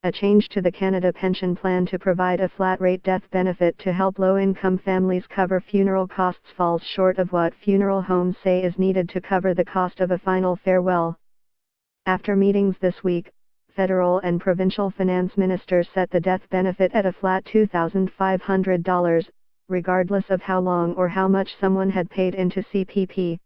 a change to the Canada Pension Plan to provide a flat-rate death benefit to help low-income families cover funeral costs falls short of what funeral homes say is needed to cover the cost of a final farewell. After meetings this week, federal and provincial finance ministers set the death benefit at a flat $2,500, regardless of how long or how much someone had paid into CPP.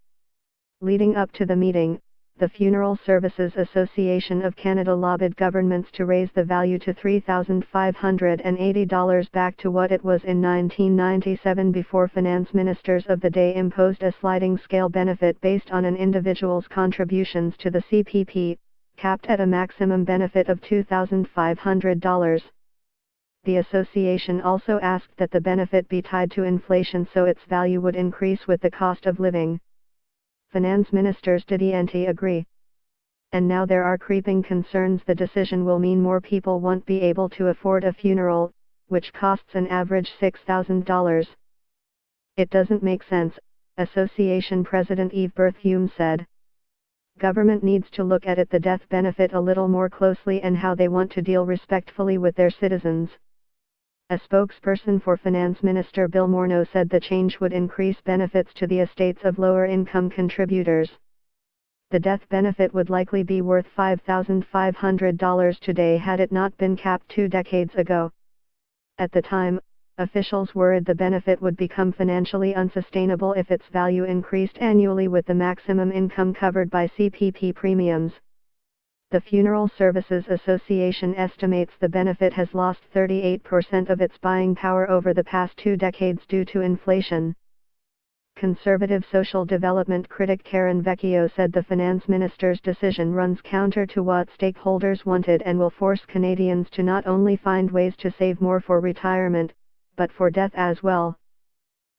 Leading up to the meeting, the Funeral Services Association of Canada lobbied governments to raise the value to $3,580 back to what it was in 1997 before finance ministers of the day imposed a sliding scale benefit based on an individual's contributions to the CPP, capped at a maximum benefit of $2,500. The association also asked that the benefit be tied to inflation so its value would increase with the cost of living. Finance ministers didn't agree. And now there are creeping concerns the decision will mean more people won't be able to afford a funeral, which costs an average $6,000. It doesn't make sense, Association President Eve Berthume said. Government needs to look at the death benefit a little more closely and how they want to deal respectfully with their citizens. A spokesperson for Finance Minister Bill Morneau said the change would increase benefits to the estates of lower-income contributors. The death benefit would likely be worth $5,500 today had it not been capped 2 decades ago. At the time, officials worried the benefit would become financially unsustainable if its value increased annually with the maximum income covered by CPP premiums. The Funeral Services Association estimates the benefit has lost 38% of its buying power over the past 2 decades due to inflation. Conservative social development critic Karen Vecchio said the finance minister's decision runs counter to what stakeholders wanted and will force Canadians to not only find ways to save more for retirement, but for death as well.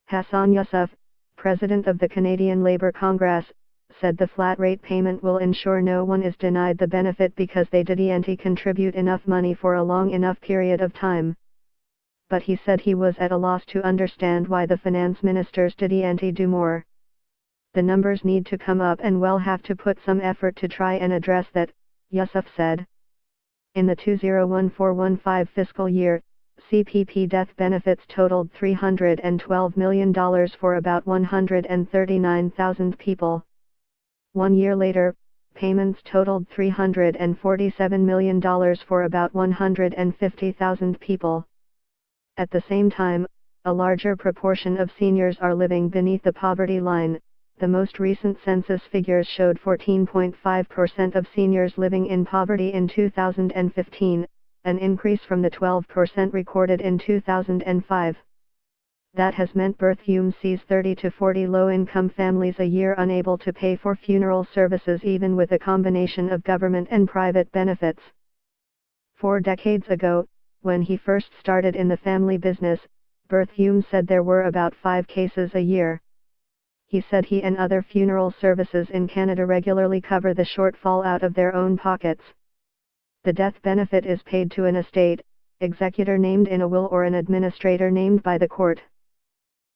Hassan Yousuf, president of the Canadian Labour Congress, said the flat rate payment will ensure no one is denied the benefit because they didn't contribute enough money for a long enough period of time. But he said he was at a loss to understand why the finance ministers didn't do more. The numbers need to come up and we'll have to put some effort to try and address that, Yousuf said. In the 2014-15 fiscal year, CPP death benefits totaled $312 million for about 139,000 people. 1 year later, payments totaled $347 million for about 150,000 people. At the same time, a larger proportion of seniors are living beneath the poverty line. The most recent census figures showed 14.5% of seniors living in poverty in 2015, an increase from the 12% recorded in 2005. That has meant Berthume sees 30 to 40 low-income families a year unable to pay for funeral services even with a combination of government and private benefits. 4 decades ago, when he first started in the family business, Berthume said there were about 5 cases a year. He said he and other funeral services in Canada regularly cover the shortfall out of their own pockets. The death benefit is paid to an estate, executor named in a will or an administrator named by the court.